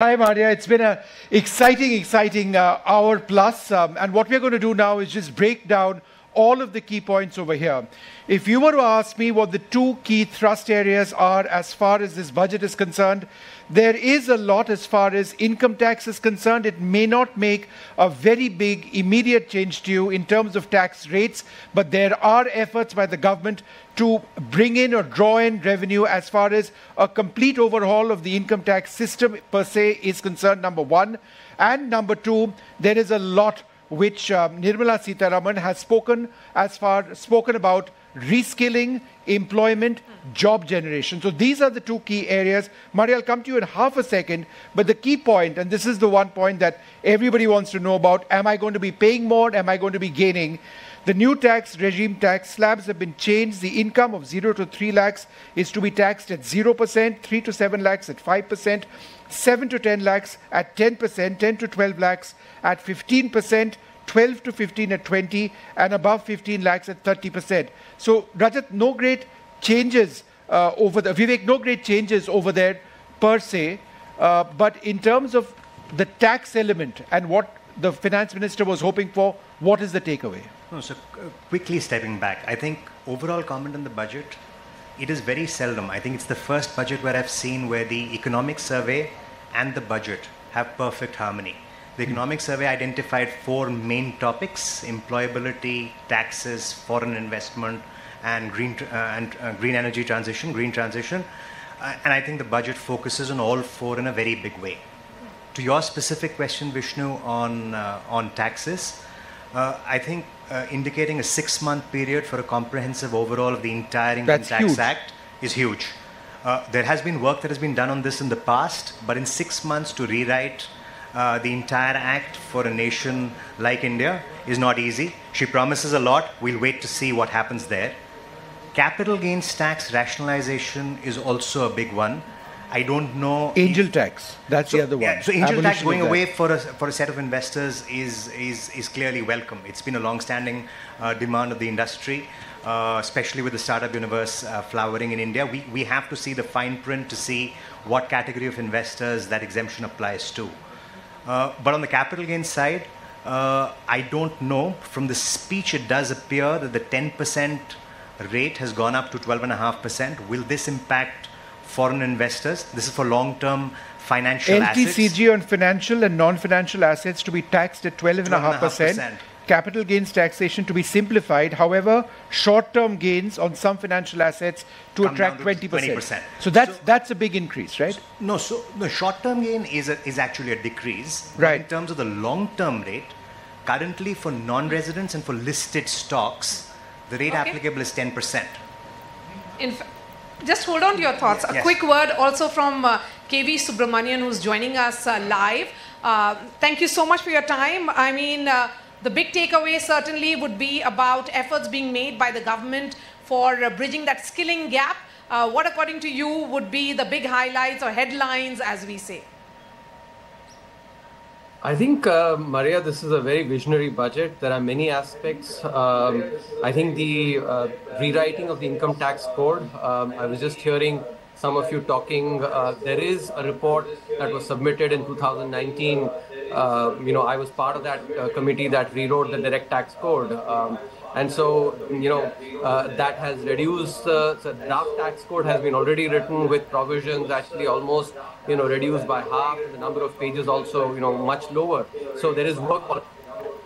Hi, Maria. It's been an exciting hour plus. And what we're going to do now is just break down all of the key points over here. If you were to ask me what the two key thrust areas are as far as this budget is concerned, there is a lot as far as income tax is concerned. It may not make a very big immediate change to you in terms of tax rates, but there are efforts by the government to bring in or draw in revenue as far as a complete overhaul of the income tax system per se is concerned, number one. And number two, there is a lot which Nirmala Sitharaman has spoken about reskilling, employment, job generation. So these are the two key areas. Maria, I'll come to you in half a second, but the key point, and this is the one point that everybody wants to know about, am I going to be paying more? Am I going to be gaining? The new tax regime, tax slabs have been changed. The income of 0 to 3 lakhs is to be taxed at 0%, 3 to 7 lakhs at 5%, 7 to 10 lakhs at 10%, 10 to 12 lakhs at 15%, 12 to 15 at 20, and above 15 lakhs at 30%. So, Rajat, no great changes Vivek, no great changes over there per se, but in terms of the tax element and what the finance minister was hoping for, what is the takeaway? No, so quickly stepping back, I think overall comment on the budget, it is very seldom. I think it's the first budget where I've seen where the economic survey and the budget have perfect harmony. The economic survey identified 4 main topics: employability, taxes, foreign investment, and green energy transition, green transition. And I think the budget focuses on all 4 in a very big way. To your specific question, Vishnu, on taxes, I think indicating a 6-month period for a comprehensive overhaul of the entire Income Tax Act is huge. There has been work that has been done on this in the past, but in 6 months to rewrite the entire act for a nation like India is not easy. She promises a lot. We'll wait to see what happens there. Capital gains tax rationalization is also a big one. I don't know. Angel tax, that's the other one. Yeah, so angel tax going away for a set of investors is clearly welcome. It's been a long-standing demand of the industry, especially with the startup universe flowering in India. We have to see the fine print to see what category of investors that exemption applies to. But on the capital gains side, I don't know. From the speech, it does appear that the 10% rate has gone up to 12.5%. Will this impact foreign investors? This is for long-term financial assets. LTCG on financial and non-financial assets to be taxed at 12.5%. Capital gains taxation to be simplified. However, short-term gains on some financial assets to attract 20%. So that's a big increase, right? So the short-term gain is actually a decrease. Right. In terms of the long-term rate, currently for non-residents and for listed stocks, the rate applicable is 10%. Just hold on to your thoughts. Yes. A quick word also from KV Subramanian, who's joining us live. Thank you so much for your time. I mean, the big takeaway certainly would be about efforts being made by the government for bridging that skilling gap. What, according to you, would be the big highlights or headlines, as we say? I think, Maria, this is a very visionary budget. There are many aspects. I think the rewriting of the income tax code, I was just hearing some of you talking. There is a report that was submitted in 2019. I was part of that committee that rewrote the direct tax code. And so, that has reduced, the draft tax code has been already written with provisions actually almost, reduced by half, and the number of pages also, much lower. So there is work to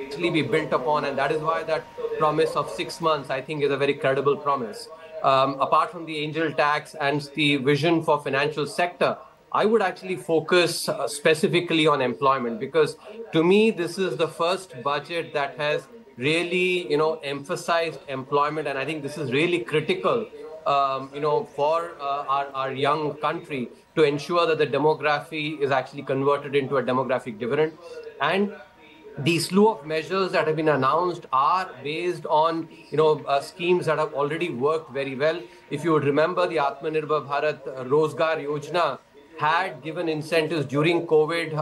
actually be built upon, and that is why that promise of 6 months, I think, is a very credible promise. Apart from the angel tax and the vision for financial sector, I would actually focus specifically on employment, because to me, this is the first budget that has really, emphasized employment. And I think this is really critical, for our young country to ensure that the demography is actually converted into a demographic dividend. And the slew of measures that have been announced are based on, schemes that have already worked very well. If you would remember, the Atmanirbhar Bharat Rozgar Yojana had given incentives during COVID,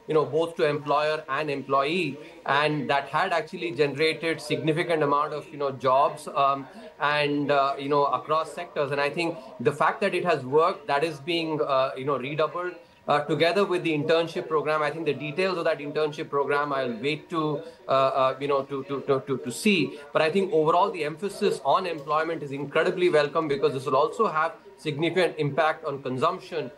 both to employer and employee, and that had actually generated significant amount of, jobs across sectors. And I think the fact that it has worked, that is being, redoubled. together with the internship program. I think the details of that internship program I'll wait to to see. But I think overall the emphasis on employment is incredibly welcome, because this will also have significant impact on consumption.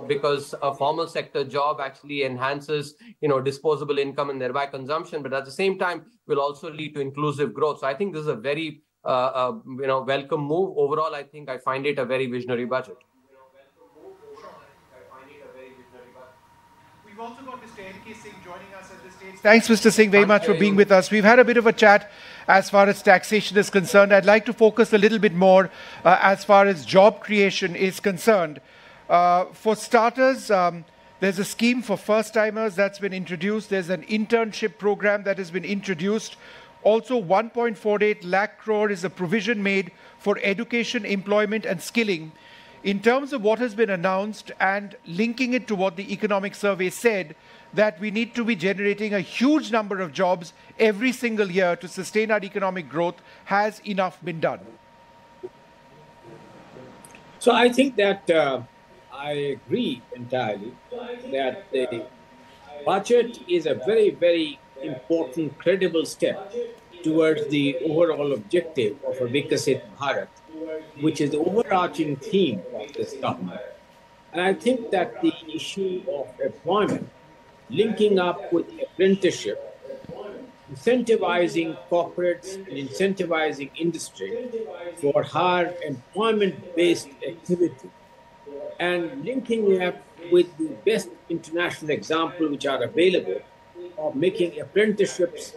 Because a formal sector job actually enhances, disposable income and thereby consumption, but at the same time will also lead to inclusive growth. So I think this is a very, welcome move. Overall, I think I find it a very visionary budget. We've also got Mr. N.K. Singh joining us at this stage. Thanks, Mr. Singh, very much for being with us. We've had a bit of a chat as far as taxation is concerned. I'd like to focus a little bit more as far as job creation is concerned. For starters, there's a scheme for first-timers that's been introduced. There's an internship program that has been introduced. Also, 1.48 lakh crore is a provision made for education, employment and skilling. In terms of what has been announced and linking it to what the economic survey said, that we need to be generating a huge number of jobs every single year to sustain our economic growth, has enough been done? So I think that I agree entirely that the budget is a very, very important, credible step towards the overall objective of a Vikasit Bharat, which is the overarching theme of this government. And I think that the issue of employment, linking up with apprenticeship, incentivizing corporates and incentivizing industry for higher employment-based activity, and linking up with the best international example which are available of making apprenticeships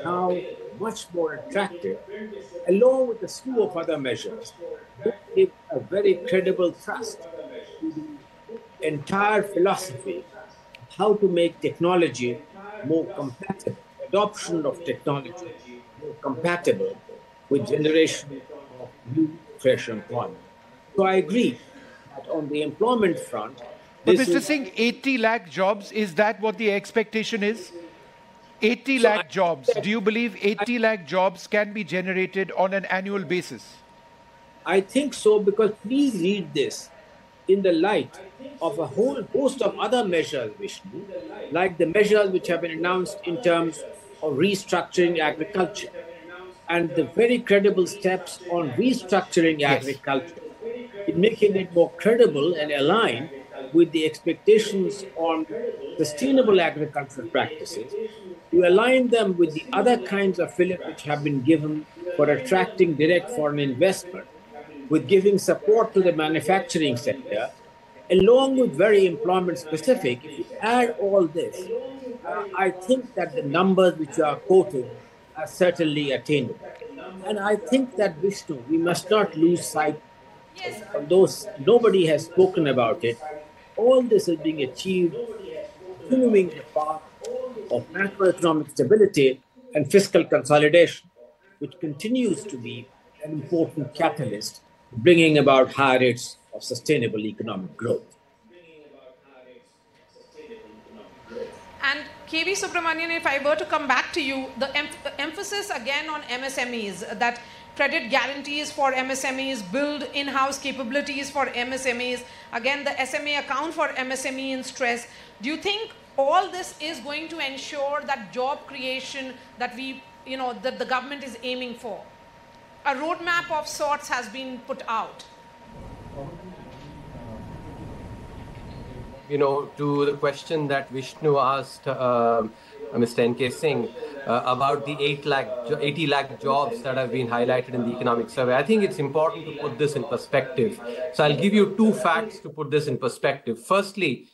now much more attractive, along with a slew of other measures, give a very credible thrust to the entire philosophy of how to make technology more compatible, adoption of technology more compatible with generation of new, fresh employment. So I agree that on the employment front, but Mr. Singh, 80 lakh jobs, is that what the expectation is? 80 lakh jobs. Do you believe 80 lakh jobs can be generated on an annual basis? I think so, because please read this in the light of a whole host of other measures, Vishnu, like the measures which have been announced in terms of restructuring agriculture and the very credible steps on restructuring agriculture, in making it more credible and aligned with the expectations on sustainable agricultural practices, to align them with the other kinds of fillip which have been given for attracting direct foreign investment, with giving support to the manufacturing sector, along with very employment specific. If you add all this, I think that the numbers which are quoted are certainly attainable. And I think that, Vishnu, we must not lose sight of those. Nobody has spoken about it. All this is being achieved, continuing the path of macroeconomic stability and fiscal consolidation, which continues to be an important catalyst bringing about higher rates of sustainable economic growth. And KV Subramanian, if I were to come back to you, the emphasis again on MSMEs, that credit guarantees for MSMEs, build in-house capabilities for MSMEs, again the SMA account for MSME in stress. Do you think all this is going to ensure that job creation that that the government is aiming for? A roadmap of sorts has been put out. To the question that Vishnu asked Mr. N.K. Singh about the 80 lakh jobs that have been highlighted in the economic survey, I think it's important to put this in perspective. So I'll give you two facts to put this in perspective. Firstly,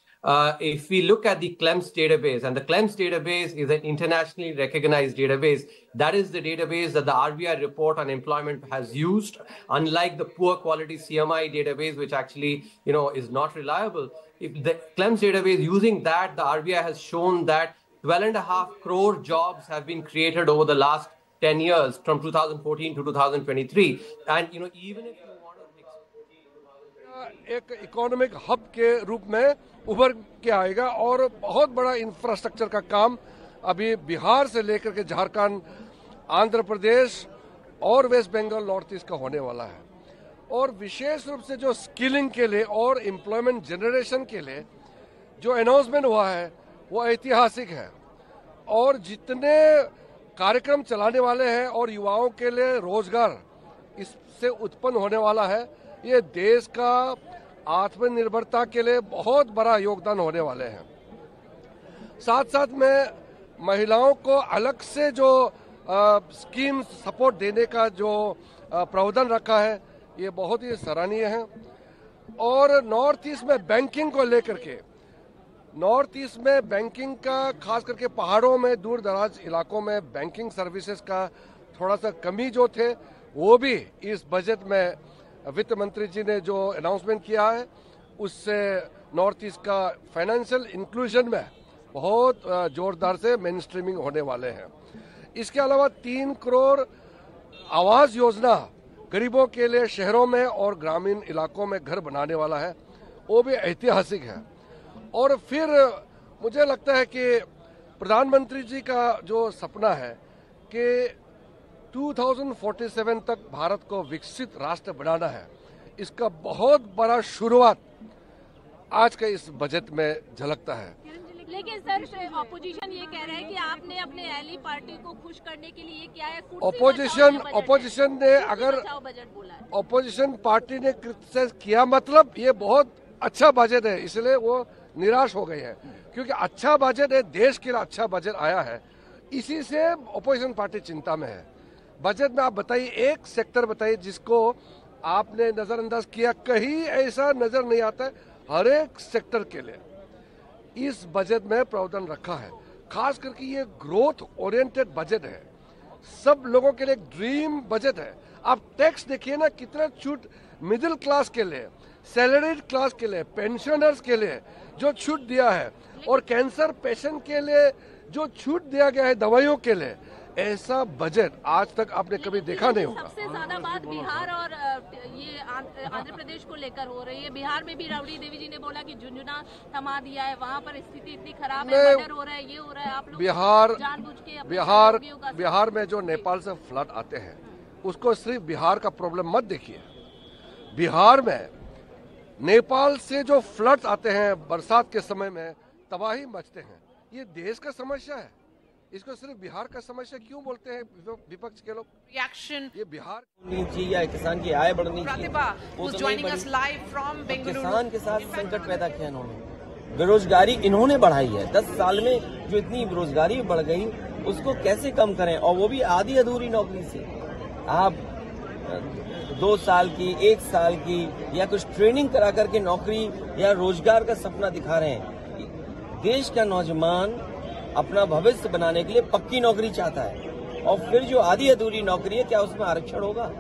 if we look at the CLEMS database, and the CLEMS database is an internationally recognized database, that is the database that the RBI report on employment has used, unlike the poor quality CMI database, which actually, is not reliable. If the CLEMS database, using that, the RBI has shown that 12.5 crore jobs have been created over the last 10 years from 2014 to 2023. And, even if you want to... एक economic hub के रूप में उभर के आएगा और बहुत बड़ा इंफ्रास्ट्रक्चर का काम अभी बिहार से लेकर के झारखंड, आंध्र प्रदेश और वेस्ट बंगाल, नॉर्थ ईस्ट का होने वाला है। और विशेष रूप से जो स्किलिंग के लिए और एम्प्लॉयमेंट जनरेशन के लिए जो अनाउंसमेंट हुआ है वो ऐतिहासिक है और जितने कार्यक्रम चलाने वाले हैं और युवाओं के लिए रोजगार इससे उत्पन्न होने वाला है, ये देश का आत्मनिर्भरता के लिए बहुत बड़ा योगदान होने वाले हैं। साथ साथ में महिलाओं को अलग से जो स्कीम सपोर्ट देने का जो प्रावधान रखा है ये बहुत ही सराहनीय है। और नॉर्थ ईस्ट में बैंकिंग को लेकर के, नॉर्थ ईस्ट में बैंकिंग का खास करके पहाड़ों में दूर दराज इलाकों में बैंकिंग सर्विसेज का थोड़ा सा कमी जो थे वो भी इस बजट में वित्त मंत्री जी ने जो अनाउंसमेंट किया है उससे नॉर्थ ईस्ट का फाइनेंशियल इंक्लूजन में बहुत जोरदार से मेन स्ट्रीमिंग होने वाले हैं। इसके अलावा 3 करोड़ आवास योजना गरीबों के लिए शहरों में और ग्रामीण इलाकों में घर बनाने वाला है, वो भी ऐतिहासिक है। और फिर मुझे लगता है कि प्रधानमंत्री जी का जो सपना है कि 2047 तक भारत को विकसित राष्ट्र बनाना है, इसका बहुत बड़ा शुरुआत आज के इस बजट में झलकता है। लेकिन सर ऑपोजिशन ये कह रहा है कि आपने अपने एली पार्टी को खुश करने के लिए क्या है, ऑपोजिशन ने अगर ऑपोजिशन पार्टी ने क्रिटिसाइज किया मतलब ये बहुत अच्छा बजट है, इसलिए वो निराश हो गई है क्योंकि अच्छा बजट है, देश के लिए अच्छा बजट आया है, इसी से ऑपोजिशन पार्टी चिंता में है। बजट में आप बताइए, एक सेक्टर बताइए जिसको आपने नजरअंदाज किया, कहीं ऐसा नजर नहीं आता है। हर एक सेक्टर के लिए इस बजट में प्रावधान रखा है। खास करके ये ग्रोथ ओरिएंटेड बजट है, सब लोगों के लिए एक ड्रीम बजट है। आप टैक्स देखिए ना, कितना छूट मिडिल क्लास के लिए, सैलरीड क्लास के लिए, पेंशनर्स के लिए जो छूट दिया है और कैंसर पेशेंट के लिए जो छूट दिया गया है दवाइयों के लिए, ऐसा बजट आज तक आपने कभी देखा नहीं होगा। सबसे ज्यादा बात बिहार और ये आंध्र प्रदेश को लेकर हो रही है। बिहार में भी राबड़ी देवी जी ने बोला कि झुंझुनू थमा दिया है, वहाँ पर स्थिति इतनी खराब है, मर्डर हो रहा है, ये हो रहा है। आप लोग जानबूझ के बिहार में जो नेपाल से फ्लड आते हैं उसको सिर्फ बिहार का प्रॉब्लम मत देखिए। बिहार में नेपाल से जो फ्लड्स आते हैं बरसात के समय में तबाही मचते हैं, ये देश का समस्या है। इसको सिर्फ बिहार का समस्या क्यों बोलते हैं विपक्ष के लोग? रिएक्शन ये बिहार चाहिए या किसान की आय बढ़नी चाहिए, किसान के साथ संकट पैदा किया इन्होंने। बेरोजगारी इन्होंने बढ़ाई है, 10 साल में जो इतनी बेरोजगारी बढ़ गई उसको कैसे कम करें, और वो भी आधी अधूरी नौकरी से। आप 2 साल की, 1 साल की या कुछ ट्रेनिंग करा करके नौकरी या रोजगार का सपना दिखा रहे हैं। देश का नौजवान अपना भविष्य बनाने के लिए पक्की नौकरी चाहता है, और फिर जो आधी अधूरी नौकरी है, क्या उसमें आरक्षण होगा?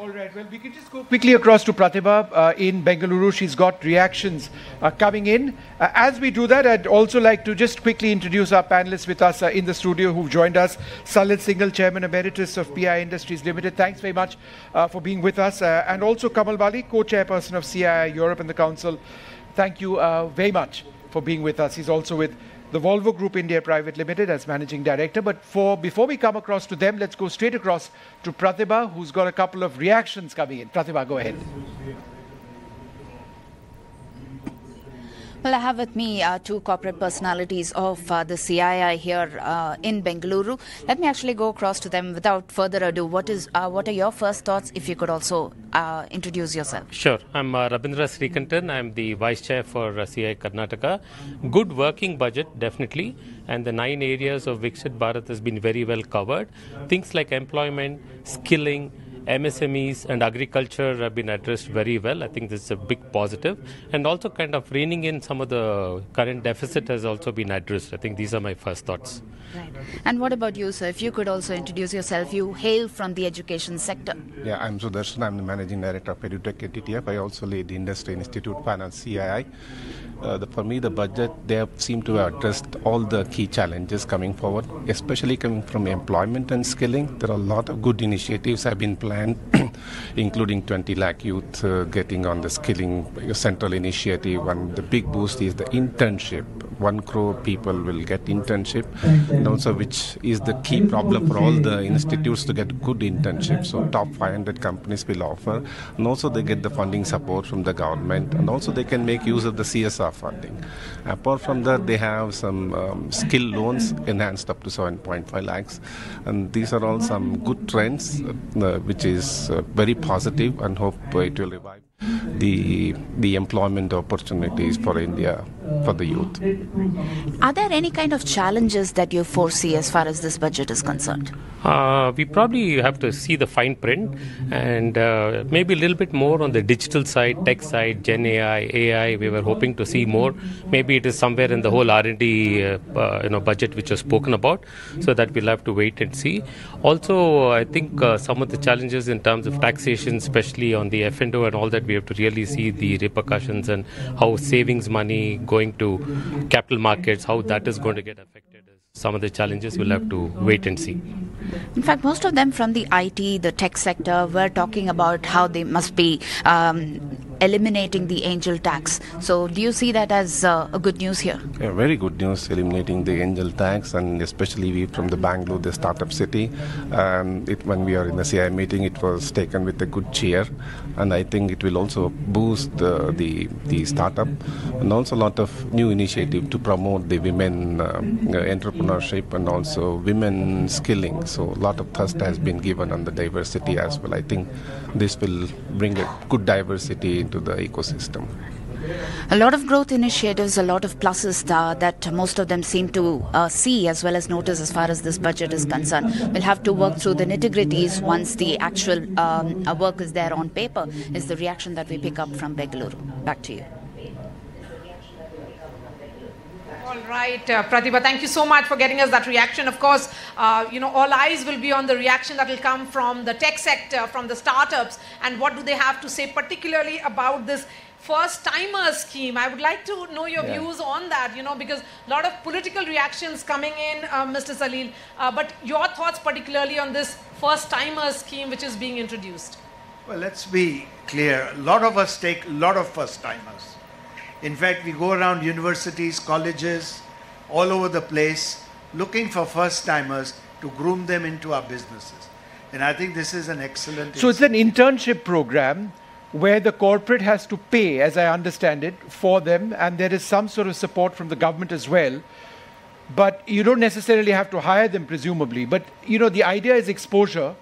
All right, well, we can just go quickly across to Pratibha in Bengaluru. She's got reactions coming in. As we do that, I'd also like to just quickly introduce our panelists with us in the studio who've joined us. Salil Singhal, Chairman Emeritus of PI Industries Limited. Thanks very much for being with us. And also Kamal Bali, Co-Chairperson of CII Europe and the Council. Thank you very much for being with us. He's also with the Volvo Group India Private Limited as Managing Director. But before we come across to them, let's go straight across to Pratibha, who's got a couple of reactions coming in. Pratibha, go ahead. Well, I have with me 2 corporate personalities of the CII here in Bengaluru. Let me actually go across to them without further ado. What are your first thoughts? If you could also introduce yourself. Sure. I'm Rabindra Srikantan. I'm the Vice Chair for CII Karnataka. Good working budget, definitely. And the 9 areas of Viksit Bharat has been very well covered. Things like employment, skilling, MSMEs and agriculture have been addressed very well. I think this is a big positive. And also kind of reining in some of the current deficit has also been addressed. I think these are my first thoughts. Right. And what about you, sir? If you could also introduce yourself. You hail from the education sector. Yeah, I'm Sudarshan. I'm the Managing Director of EduTech at TTF. I also lead the Industry Institute Panel, CII. For me, the budget, they seem to have addressed all the key challenges coming forward, especially coming from employment and skilling. There are a lot of good initiatives have been planned, including 20 lakh youth getting on the skilling central initiative. And the big boost is the internship 1 crore people will get internship, and also which is the key problem for all the institutes to get good internship. So top 500 companies will offer, and also they get the funding support from the government, and also they can make use of the CSR funding. Apart from that, they have some skill loans enhanced up to 7.5 lakhs, and these are all some good trends which is very positive, and hope it will revive the employment opportunities for India, for the youth. Are there any kind of challenges that you foresee as far as this budget is concerned? We probably have to see the fine print, and maybe a little bit more on the digital side, tech side, Gen AI. We were hoping to see more. Maybe it is somewhere in the whole R&D budget which was spoken about, so that we'll have to wait and see. Also, I think some of the challenges in terms of taxation, especially on the F&O and all that, we have to really see the repercussions and how savings money going to capital markets, how that is going to get affected. Some of the challenges we'll have to wait and see. In fact, most of them from the IT, the tech sector, were talking about how they must be eliminating the angel tax. So do you see that as a good news here? Yeah, very good news, eliminating the angel tax, and especially we from the Bangalore, the startup city. When we are in the CI meeting, it was taken with a good cheer, and I think it will also boost the startup, and also a lot of new initiative to promote the women entrepreneurship and also women skilling. So a lot of thrust has been given on the diversity as well. I think this will bring a good diversity into the ecosystem. A lot of growth initiatives, a lot of pluses that most of them seem to see as well as notice as far as this budget is concerned. We'll have to work through the nitty-gritties once the actual work is there on paper, is the reaction that we pick up from Bengaluru. Back to you. All right, Pratibha, thank you so much for getting us that reaction. Of course, all eyes will be on the reaction that will come from the tech sector, from the startups, and what do they have to say particularly about this first-timer scheme. I would like to know your views on that, because a lot of political reactions coming in, Mr. Salil, but your thoughts particularly on this first-timer scheme which is being introduced. Well, let's be clear. A lot of us take a lot of first-timers. In fact, we go around universities, colleges, all over the place, looking for first-timers to groom them into our businesses. And I think this is an excellent... So it's an internship program where the corporate has to pay, as I understand it, for them, and there is some sort of support from the government as well. But you don't necessarily have to hire them, presumably. But, the idea is exposure,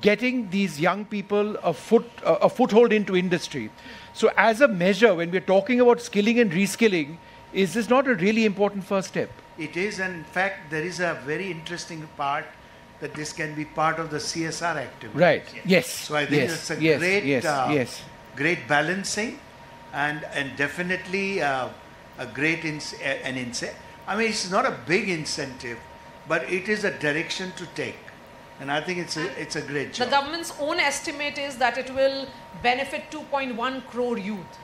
getting these young people a foothold into industry. So as a measure, when we're talking about skilling and reskilling, is this not a really important first step? It is, and in fact, there is a very interesting part that this can be part of the CSR activity. Right, yes. So I think it's a great balancing and definitely a great incentive. I mean, it's not a big incentive, but it is a direction to take. And I think it's a great job. The government's own estimate is that it will benefit 2.1 crore youth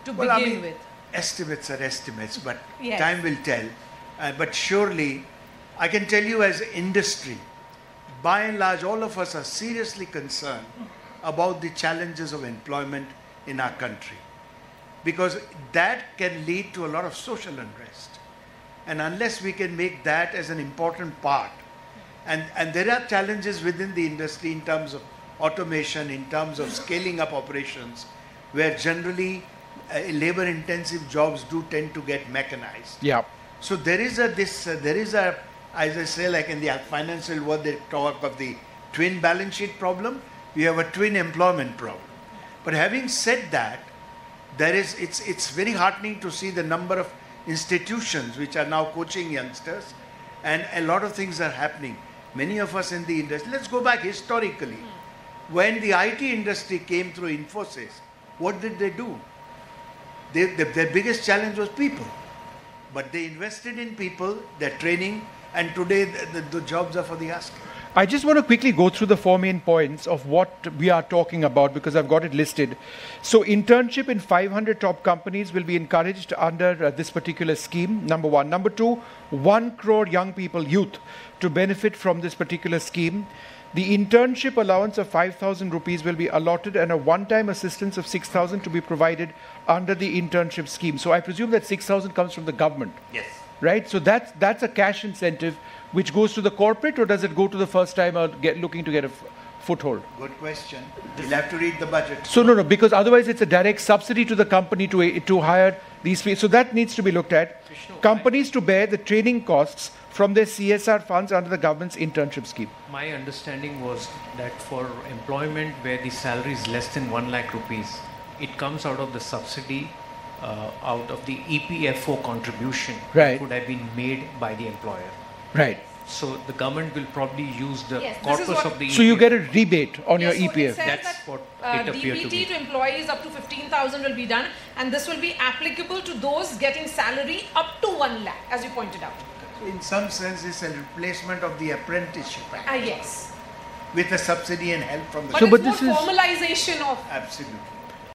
to begin with. Estimates are estimates, but time will tell. But surely, I can tell you as industry, by and large, all of us are seriously concerned about the challenges of employment in our country, because that can lead to a lot of social unrest. And unless we can make that as an important part, and there are challenges within the industry in terms of automation, in terms of scaling up operations, where generally labor-intensive jobs do tend to get mechanized. Yeah. So there is a, as I say, like in the financial world, they talk of the twin balance sheet problem. We have a twin employment problem. But having said that, it's very heartening to see the number of institutions which are now coaching youngsters, and a lot of things are happening. Many of us in the industry, let's go back historically. When the IT industry came through Infosys, what did they do? Their biggest challenge was people. But they invested in people, their training, and today the jobs are for the asking. I just want to quickly go through the 4 main points of what we are talking about, because I've got it listed. So internship in 500 top companies will be encouraged under this particular scheme, number one. Number two, 1 crore young people, youth, to benefit from this particular scheme. the internship allowance of 5,000 rupees will be allotted and a one-time assistance of 6,000 to be provided under the internship scheme. So I presume that 6,000 comes from the government. Yes. Right? So that's a cash incentive which goes to the corporate, or does it go to the first timer looking to get a foothold? Good question. You'll have to read the budget. So no, because otherwise it's a direct subsidy to the company to hire these people. So that needs to be looked at. Companies to bear the training costs from their CSR funds under the government's internship scheme. My understanding was that for employment where the salary is less than 1 lakh rupees, it comes out of the subsidy, out of the EPFO contribution that would have been made by the employer. Right. So the government will probably use the corpus of the EPFO. So you get a rebate on your so EPF. That's what it appeared to be. DBT to employees up to 15,000 will be done, and this will be applicable to those getting salary up to 1 lakh, as you pointed out. So in some sense, it's a replacement of the apprenticeship act. Yes. With a subsidy and help from the But it's more formalization of... Absolutely.